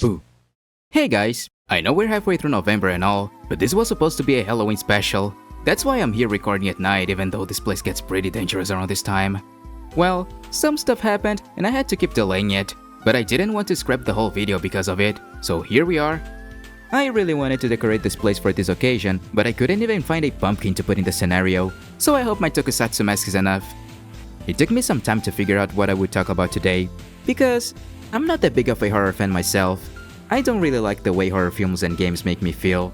Boo. Hey guys, I know we're halfway through November and all, but this was supposed to be a Halloween special. That's why I'm here recording at night even though this place gets pretty dangerous around this time. Well, some stuff happened and I had to keep delaying it, but I didn't want to scrap the whole video because of it, so here we are. I really wanted to decorate this place for this occasion, but I couldn't even find a pumpkin to put in the scenario, so I hope my tokusatsu mask is enough. It took me some time to figure out what I would talk about today, because I'm not that big of a horror fan myself. I don't really like the way horror films and games make me feel.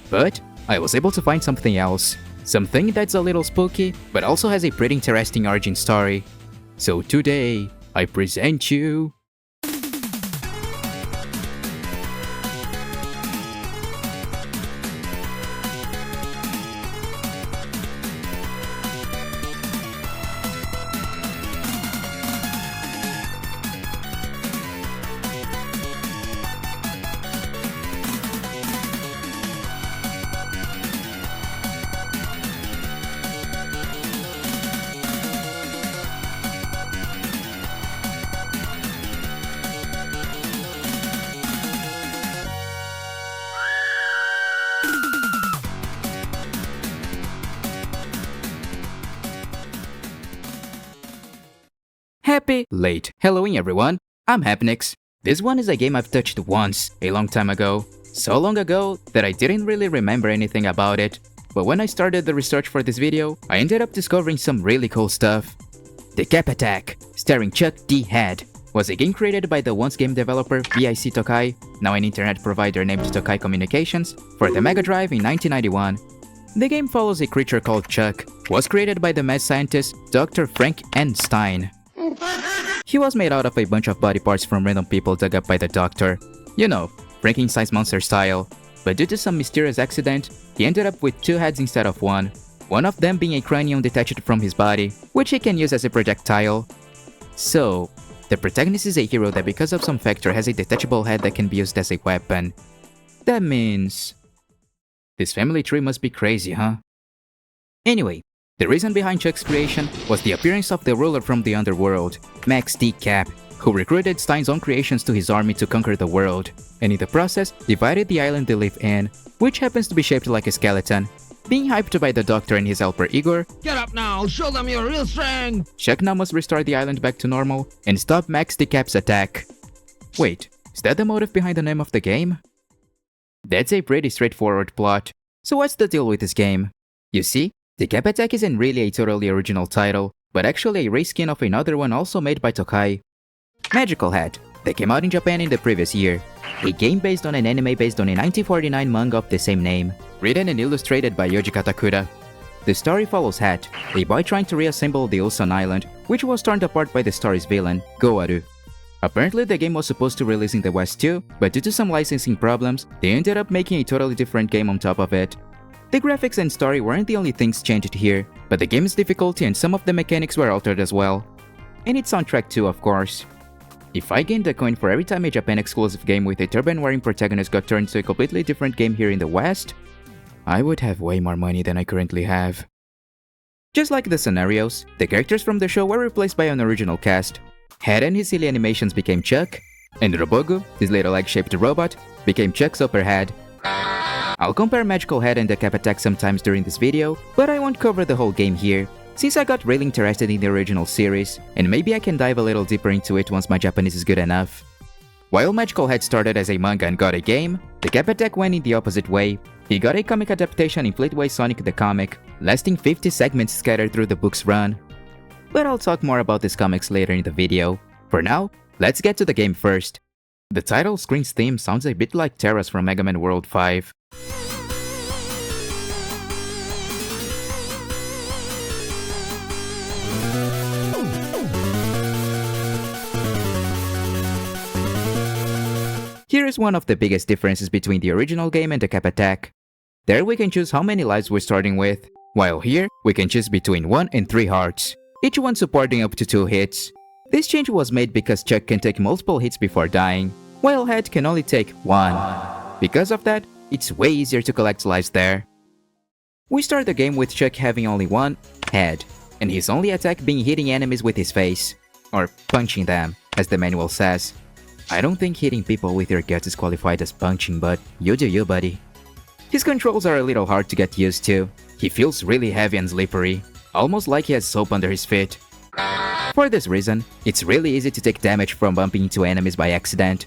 But I was able to find something else. Something that's a little spooky, but also has a pretty interesting origin story. So today, I present you... Happy late Halloween everyone, I'm Hapnix. This one is a game I've touched once, a long time ago. So long ago that I didn't really remember anything about it. But when I started the research for this video, I ended up discovering some really cool stuff. Decap Attack, starring Chuck D. Head, was a game created by the once game developer BIC Tokai, now an internet provider named Tokai Communications, for the Mega Drive in 1991. The game follows a creature called Chuck, was created by the mad scientist Dr. Frank N. Stein. He was made out of a bunch of body parts from random people dug up by the doctor. You know, Frankenstein's monster style. But due to some mysterious accident, he ended up with two heads instead of one of them being a cranium detached from his body, which he can use as a projectile. So, the protagonist is a hero that because of some factor has a detachable head that can be used as a weapon. That means... this family tree must be crazy, huh? Anyway, the reason behind Chuck's creation was the appearance of the ruler from the underworld, Max Decap, who recruited Stein's own creations to his army to conquer the world, and in the process divided the island they live in, which happens to be shaped like a skeleton. Being hyped by the doctor and his helper Igor, "Get up now, show them your real strength!" Chuck now must restore the island back to normal and stop Max Decap's attack. Wait, is that the motive behind the name of the game? That's a pretty straightforward plot. So what's the deal with this game? You see, Decap Attack isn't really a totally original title, but actually a reskin of another one also made by Tokai. Magical Hat, that came out in Japan in the previous year. A game based on an anime based on a 1949 manga of the same name, written and illustrated by Yoji Katakura. The story follows Hat, a boy trying to reassemble the Ulsan Island, which was torn apart by the story's villain, Goaru. Apparently the game was supposed to release in the West too, but due to some licensing problems, they ended up making a totally different game on top of it. The graphics and story weren't the only things changed here, but the game's difficulty and some of the mechanics were altered as well. And its soundtrack too, of course. If I gained a coin for every time a Japan exclusive game with a turban-wearing protagonist got turned to a completely different game here in the West, I would have way more money than I currently have. Just like the scenarios, the characters from the show were replaced by an original cast. Head and his silly animations became Chuck, and Robogu, his little egg-shaped robot, became Chuck's upper head. I'll compare Magical Head and Decap Attack sometimes during this video, but I won't cover the whole game here, since I got really interested in the original series, and maybe I can dive a little deeper into it once my Japanese is good enough. While Magical Head started as a manga and got a game, Decap Attack went in the opposite way. He got a comic adaptation in Fleetway Sonic the Comic, lasting 50 segments scattered through the book's run. But I'll talk more about these comics later in the video. For now, let's get to the game first. The title screen's theme sounds a bit like Terra's from Mega Man World 5. Here is one of the biggest differences between the original game and Decap Attack. There we can choose how many lives we're starting with, while here we can choose between 1 and 3 hearts, each one supporting up to 2 hits. This change was made because Chuck can take multiple hits before dying, while Head can only take 1. Because of that, it's way easier to collect lives there. We start the game with Chuck having only one head, and his only attack being hitting enemies with his face, or punching them, as the manual says. I don't think hitting people with your guts is qualified as punching, but you do you, buddy. His controls are a little hard to get used to. He feels really heavy and slippery, almost like he has soap under his feet. For this reason, it's really easy to take damage from bumping into enemies by accident.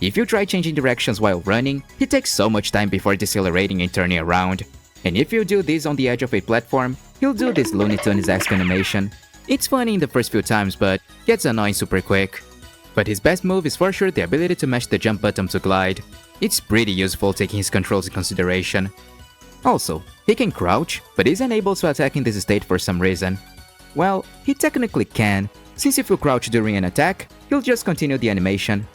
If you try changing directions while running, it takes so much time before decelerating and turning around. And if you do this on the edge of a platform, he'll do this Looney Tunes-esque animation. It's funny in the first few times, but gets annoying super quick. But his best move is for sure the ability to mash the jump button to glide. It's pretty useful taking his controls in consideration. Also, he can crouch, but is unable to attack in this state for some reason. Well, he technically can, since if you crouch during an attack, he'll just continue the animation.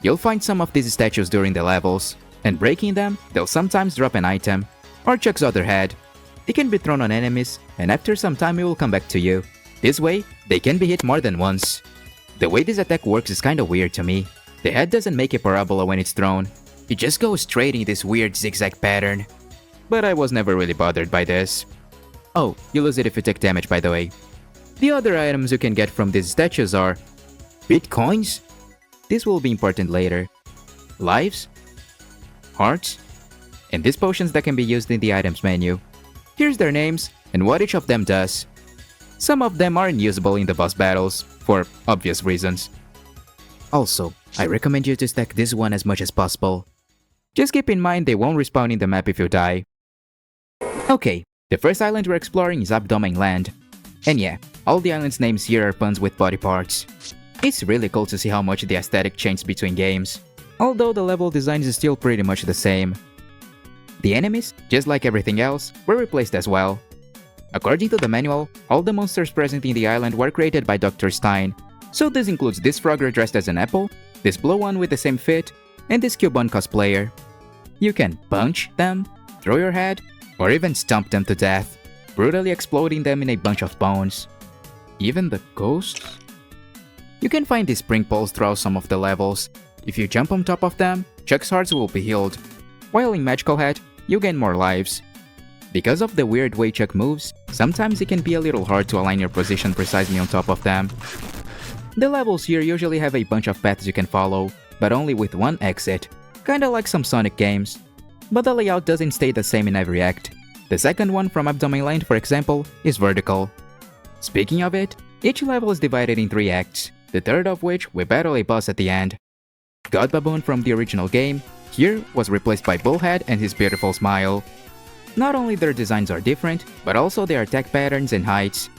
You'll find some of these statues during the levels, and breaking them, they'll sometimes drop an item, or Chuck's other head. It can be thrown on enemies, and after some time it will come back to you. This way, they can be hit more than once. The way this attack works is kinda weird to me. The head doesn't make a parabola when it's thrown. It just goes straight in this weird zigzag pattern. But I was never really bothered by this. Oh, you lose it if you take damage, by the way. The other items you can get from these statues are Bitcoins? This will be important later. Lives? Hearts? And these potions that can be used in the items menu. Here's their names and what each of them does. Some of them aren't usable in the boss battles, for obvious reasons. Also, I recommend you to stack this one as much as possible. Just keep in mind they won't respawn in the map if you die. Okay, the first island we're exploring is Abdomen Land. And yeah, all the island's names here are puns with body parts. It's really cool to see how much the aesthetic changed between games, although the level design is still pretty much the same. The enemies, just like everything else, were replaced as well. According to the manual, all the monsters present in the island were created by Dr. Stein, so this includes this frogger dressed as an apple, this blue one with the same fit, and this Cubone cosplayer. You can punch them, throw your head, or even stomp them to death, brutally exploding them in a bunch of bones. Even the ghosts? You can find these spring poles throughout some of the levels. If you jump on top of them, Chuck's hearts will be healed, while in Magical Hat, you gain more lives. Because of the weird way Chuck moves, sometimes it can be a little hard to align your position precisely on top of them. The levels here usually have a bunch of paths you can follow, but only with one exit, kinda like some Sonic games. But the layout doesn't stay the same in every act. The second one from Abdomen Land, for example, is vertical. Speaking of it, each level is divided in 3 acts, the third of which we battle a boss at the end. God Baboon from the original game here was replaced by Bullhead and his beautiful smile. Not only their designs are different, but also their attack patterns and heights.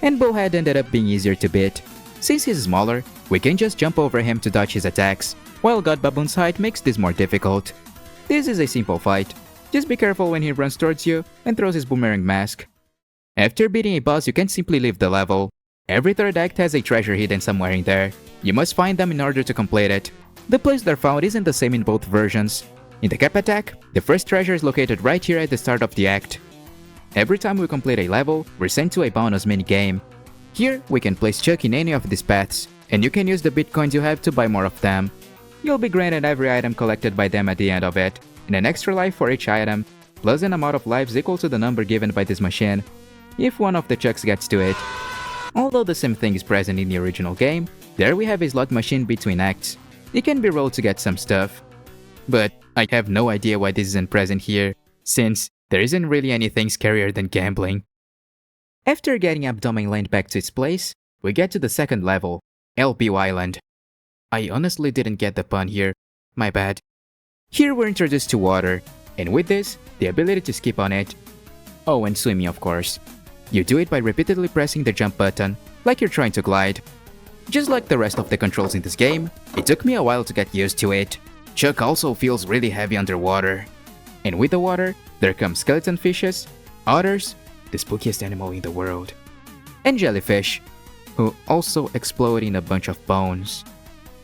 And Bullhead ended up being easier to beat. Since he's smaller, we can just jump over him to dodge his attacks, while God Baboon's height makes this more difficult. This is a simple fight. Just be careful when he runs towards you and throws his boomerang mask. After beating a boss, you can't simply leave the level. Every third act has a treasure hidden somewhere in there. You must find them in order to complete it. The place they're found isn't the same in both versions. In Decap Attack, the first treasure is located right here at the start of the act. Every time we complete a level, we're sent to a bonus minigame. Here, we can place Chuck in any of these paths, and you can use the bitcoins you have to buy more of them. You'll be granted every item collected by them at the end of it, and an extra life for each item, plus an amount of lives equal to the number given by this machine, if one of the Chucks gets to it. Although the same thing is present in the original game, there we have a slot machine between acts. It can be rolled to get some stuff. But I have no idea why this isn't present here, since there isn't really anything scarier than gambling. After getting Abdomen Land back to its place, we get to the second level, LPU Island. I honestly didn't get the pun here, my bad. Here we're introduced to water, and with this, the ability to skip on it. Oh, and swimming of course. You do it by repeatedly pressing the jump button, like you're trying to glide. Just like the rest of the controls in this game, it took me a while to get used to it. Chuck also feels really heavy underwater. And with the water, there come skeleton fishes, otters, the spookiest animal in the world, and jellyfish, who also explode in a bunch of bones.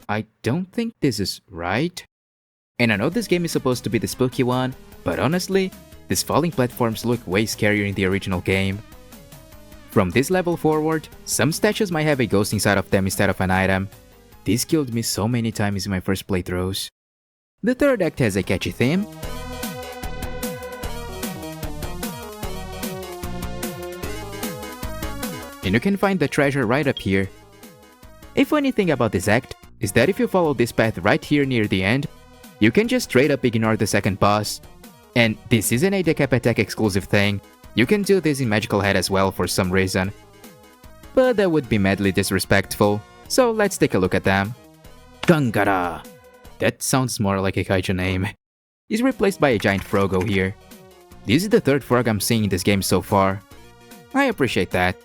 I don't think this is right. And I know this game is supposed to be the spooky one, but honestly, these falling platforms look way scarier in the original game. From this level forward, some statues might have a ghost inside of them instead of an item. This killed me so many times in my first playthroughs. The third act has a catchy theme, and you can find the treasure right up here. A funny thing about this act is that if you follow this path right here near the end, you can just straight up ignore the second boss. And this isn't a Decap Attack exclusive thing, you can do this in Magical Head as well for some reason. But that would be madly disrespectful, so let's take a look at them. Gangara! That sounds more like a kaiju name. He's replaced by a giant Frogo here. This is the third frog I'm seeing in this game so far. I appreciate that.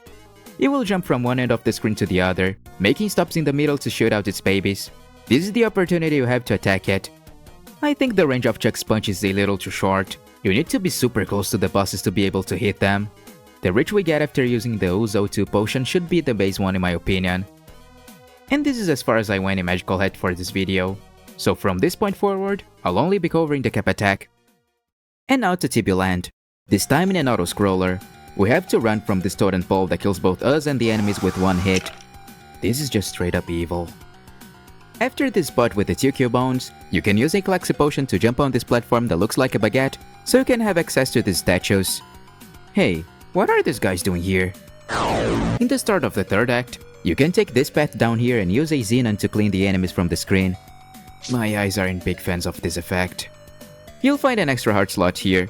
It will jump from one end of the screen to the other, making stops in the middle to shoot out its babies. This is the opportunity you have to attack it. I think the range of Chuck's punch is a little too short. You need to be super close to the bosses to be able to hit them. The reach we get after using the Ouzo 2 potion should be the base one in my opinion. And this is as far as I went in Magical Head for this video. So from this point forward, I'll only be covering the Decap Attack. And now to Tibuland. This time in an auto-scroller, we have to run from this totem pole that kills both us and the enemies with one hit. This is just straight up evil. After this spot with the 2 Q-bones, you can use a Klaxi potion to jump on this platform that looks like a baguette, so you can have access to these statues. Hey, what are these guys doing here? In the start of the third act, you can take this path down here and use a Xenon to clean the enemies from the screen. My eyes aren't big fans of this effect. You'll find an extra heart slot here.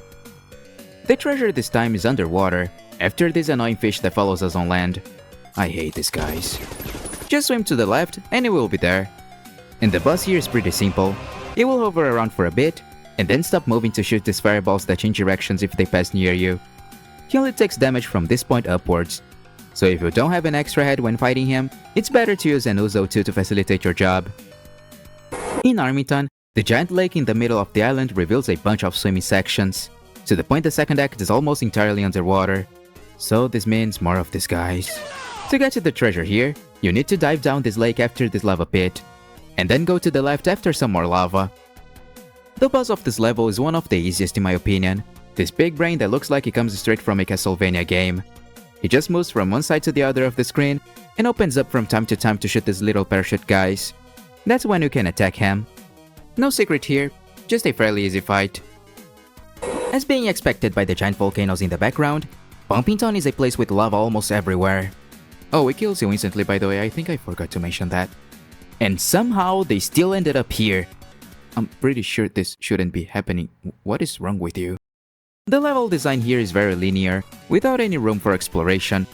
The treasure this time is underwater, after this annoying fish that follows us on land. I hate these guys. Just swim to the left and it will be there. And the boss here is pretty simple. It will hover around for a bit, and then stop moving to shoot these fireballs that change directions if they pass near you. He only takes damage from this point upwards. So if you don't have an extra head when fighting him, it's better to use an Ouzo 2 to facilitate your job. In Armington, the giant lake in the middle of the island reveals a bunch of swimming sections, to the point the second act is almost entirely underwater. So this means more of these guys. To get to the treasure here, you need to dive down this lake after this lava pit, and then go to the left after some more lava. The boss of this level is one of the easiest in my opinion. This big brain that looks like it comes straight from a Castlevania game. He just moves from one side to the other of the screen and opens up from time to time to shoot these little parachute guys. That's when you can attack him. No secret here, just a fairly easy fight. As being expected by the giant volcanoes in the background, Pumpington is a place with lava almost everywhere. Oh, it kills you instantly by the way, I think I forgot to mention that. And somehow they still ended up here. I'm pretty sure this shouldn't be happening. What is wrong with you? The level design here is very linear, without any room for exploration.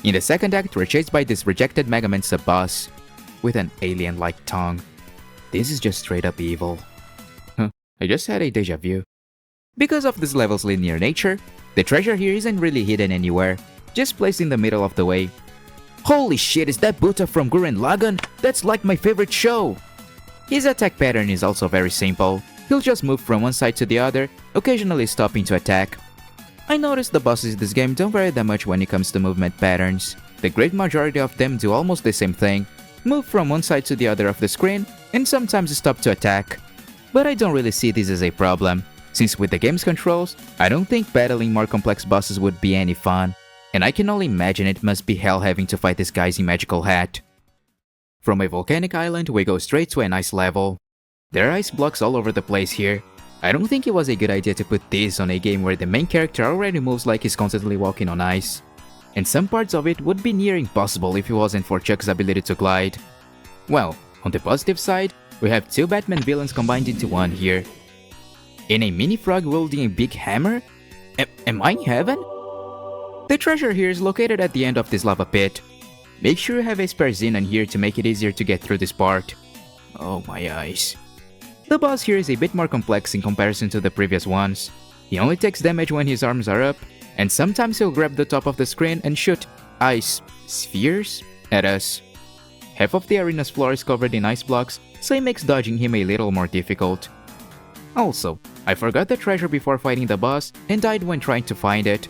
In the second act, we're chased by this rejected Mega Man sub-boss, with an alien-like tongue. This is just straight up evil. Huh, I just had a deja vu. Because of this level's linear nature, the treasure here isn't really hidden anywhere, just placed in the middle of the way. Holy shit, is that Buta from Gurren Lagann? That's like my favorite show! His attack pattern is also very simple. He'll just move from one side to the other, occasionally stopping to attack. I noticed the bosses in this game don't vary that much when it comes to movement patterns. The great majority of them do almost the same thing, move from one side to the other of the screen, and sometimes stop to attack. But I don't really see this as a problem, since with the game's controls, I don't think battling more complex bosses would be any fun, and I can only imagine it must be hell having to fight these guys in Magical Hat. From a volcanic island, we go straight to an ice level. There are ice blocks all over the place here. I don't think it was a good idea to put this on a game where the main character already moves like he's constantly walking on ice. And some parts of it would be near impossible if it wasn't for Chuck's ability to glide. Well, on the positive side, we have 2 Batman villains combined into one here. And a mini frog wielding a big hammer? Am I in heaven? The treasure here is located at the end of this lava pit. Make sure you have a spare Xenon here to make it easier to get through this part. Oh my eyes. The boss here is a bit more complex in comparison to the previous ones. He only takes damage when his arms are up, and sometimes he'll grab the top of the screen and shoot ice spheres at us. Half of the arena's floor is covered in ice blocks, so it makes dodging him a little more difficult. Also, I forgot the treasure before fighting the boss and died when trying to find it.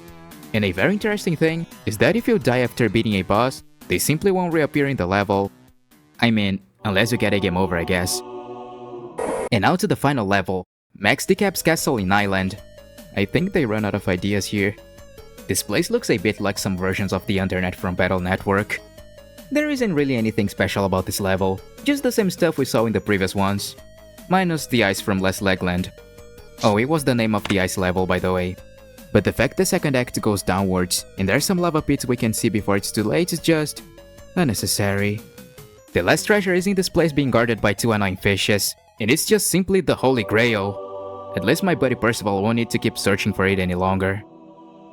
And a very interesting thing is that if you die after beating a boss, they simply won't reappear in the level. I mean, unless you get a game over, I guess. And now to the final level, Max Decap's Castle in Island. I think they run out of ideas here. This place looks a bit like some versions of the internet from Battle Network. There isn't really anything special about this level, just the same stuff we saw in the previous ones. Minus the ice from Les Legland. Oh, it was the name of the ice level by the way. But the fact the second act goes downwards, and there's some lava pits we can see before it's too late is just unnecessary. The last treasure is in this place being guarded by two annoying fishes, and it's just simply the Holy Grail. At least my buddy Percival won't need to keep searching for it any longer.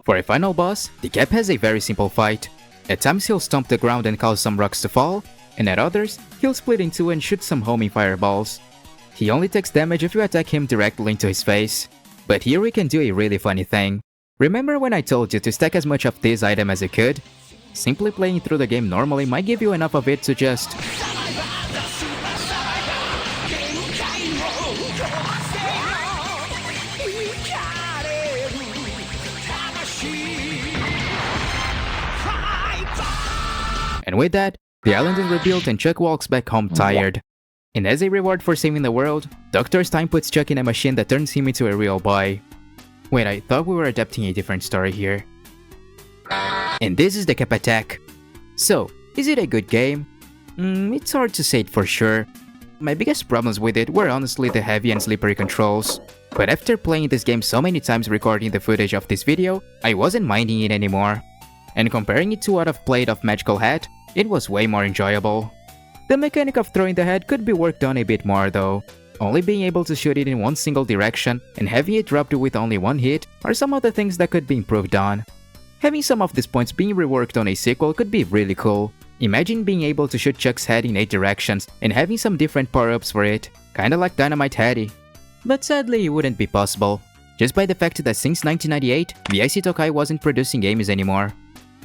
For a final boss, Decap has a very simple fight. At times he'll stomp the ground and cause some rocks to fall, and at others, he'll split in two and shoot some homing fireballs. He only takes damage if you attack him directly into his face. But here we can do a really funny thing. Remember when I told you to stack as much of this item as you could? Simply playing through the game normally might give you enough of it to just... And with that, the island is rebuilt and Chuck walks back home tired. And as a reward for saving the world, Dr. Stein puts Chuck in a machine that turns him into a real boy. Wait, I thought we were adapting a different story here. And this is Decap Attack. So, is it a good game? It's hard to say it for sure. My biggest problems with it were honestly the heavy and slippery controls. But after playing this game so many times recording the footage of this video, I wasn't minding it anymore. And comparing it to what I've played of Magical Hat, it was way more enjoyable. The mechanic of throwing the head could be worked on a bit more though. Only being able to shoot it in one single direction and having it dropped with only one hit are some of the things that could be improved on. Having some of these points being reworked on a sequel could be really cool. Imagine being able to shoot Chuck's head in 8 directions and having some different power-ups for it, kinda like Dynamite Headdy. But sadly it wouldn't be possible, just by the fact that since 1998, VIC Tokai wasn't producing games anymore.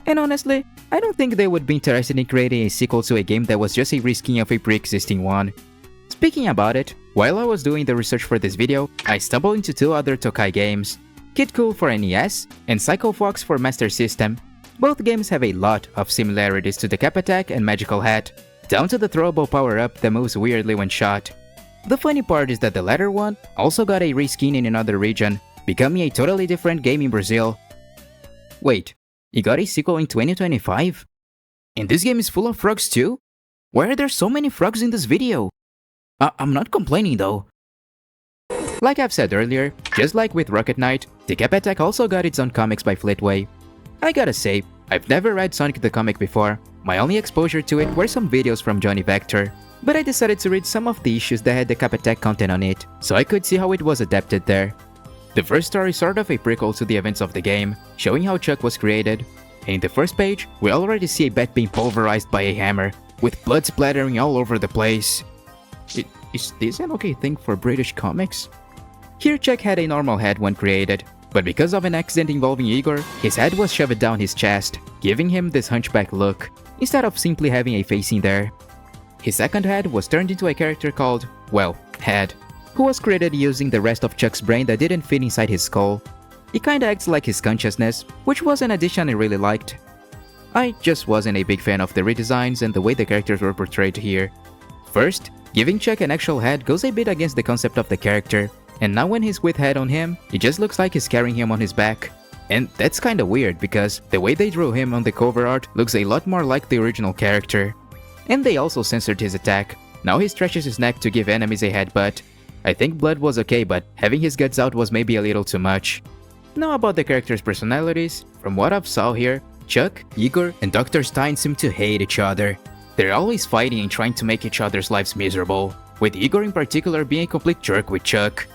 And honestly, I don't think they would be interested in creating a sequel to a game that was just a reskin of a pre-existing one. Speaking about it, while I was doing the research for this video, I stumbled into 2 other Tokai games, Kid Cool for NES and Psycho Fox for Master System. Both games have a lot of similarities to Decap Attack and Magical Hat, down to the throwable power-up that moves weirdly when shot. The funny part is that the latter one also got a reskin in another region, becoming a totally different game in Brazil. Wait, it got a sequel in 2025? And this game is full of frogs too? Why are there so many frogs in this video? I'm not complaining though. Like I've said earlier, just like with Rocket Knight, Decap Attack also got its own comics by Fleetway. I gotta say, I've never read Sonic the Comic before. My only exposure to it were some videos from Johnny Vector. But I decided to read some of the issues that had Decap Attack content on it, so I could see how it was adapted there. The first story is sort of a prequel to the events of the game, showing how Chuck was created. And in the first page, we already see a bat being pulverized by a hammer, with blood splattering all over the place. Is this an okay thing for British comics? Here Chuck had a normal head when created, but because of an accident involving Igor, his head was shoved down his chest, giving him this hunchback look, instead of simply having a face in there. His second head was turned into a character called, well, Head, who was created using the rest of Chuck's brain that didn't fit inside his skull. It kinda acts like his consciousness, which was an addition I really liked. I just wasn't a big fan of the redesigns and the way the characters were portrayed here. First, giving Chuck an actual head goes a bit against the concept of the character, and now when he's with Head on him, it just looks like he's carrying him on his back. And that's kinda weird because the way they drew him on the cover art looks a lot more like the original character. And they also censored his attack. Now he stretches his neck to give enemies a headbutt. I think blood was okay, but having his guts out was maybe a little too much. Now about the characters' personalities, from what I've saw here, Chuck, Igor, and Dr. Stein seem to hate each other. They're always fighting and trying to make each other's lives miserable, with Igor in particular being a complete jerk with Chuck.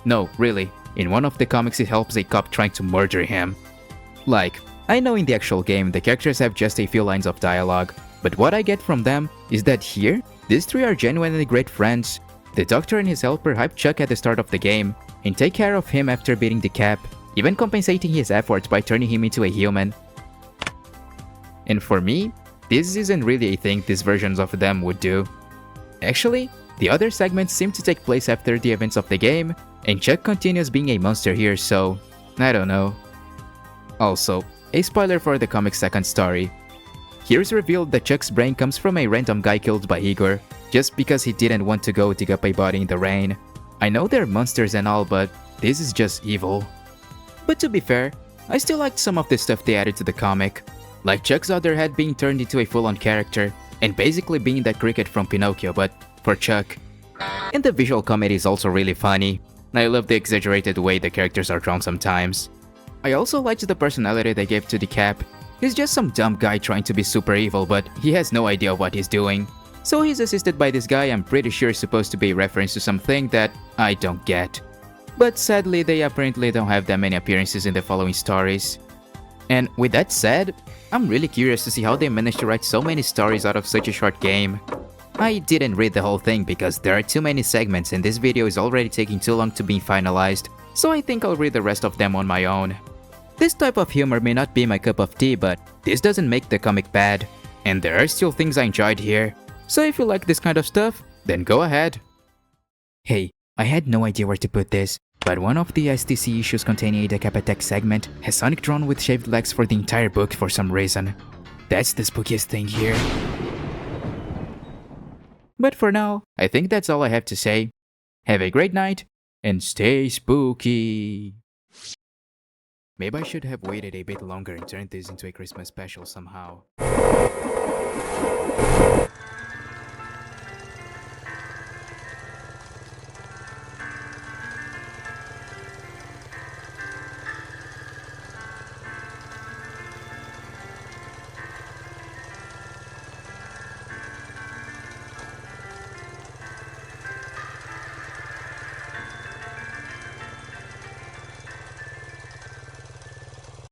No, really, in one of the comics he helps a cop trying to murder him. Like, I know in the actual game the characters have just a few lines of dialogue, but what I get from them is that here, these 3 are genuinely great friends. The doctor and his helper hype Chuck at the start of the game, and take care of him after beating Decap, even compensating his efforts by turning him into a human. And for me, this isn't really a thing these versions of them would do. Actually, the other segments seem to take place after the events of the game, and Chuck continues being a monster here, so I don't know. Also, a spoiler for the comic's second story. Here's revealed that Chuck's brain comes from a random guy killed by Igor, just because he didn't want to go dig up a body in the rain. I know they're monsters and all, but this is just evil. But to be fair, I still liked some of the stuff they added to the comic, like Chuck's other head being turned into a full-on character, and basically being that cricket from Pinocchio, but for Chuck. And the visual comedy is also really funny. I love the exaggerated way the characters are drawn sometimes. I also liked the personality they gave to Decap. He's just some dumb guy trying to be super evil, but he has no idea what he's doing. So he's assisted by this guy I'm pretty sure is supposed to be a reference to something that I don't get. But sadly, they apparently don't have that many appearances in the following stories. And with that said, I'm really curious to see how they managed to write so many stories out of such a short game. I didn't read the whole thing because there are too many segments and this video is already taking too long to be finalized, so I think I'll read the rest of them on my own. This type of humor may not be my cup of tea, but this doesn't make the comic bad. And there are still things I enjoyed here. So if you like this kind of stuff, then go ahead. Hey, I had no idea where to put this, but one of the STC issues containing a Decap Attack segment has Sonic drawn with shaved legs for the entire book for some reason. That's the spookiest thing here. But for now, I think that's all I have to say. Have a great night, and stay spooky! Maybe I should have waited a bit longer and turned this into a Christmas special somehow.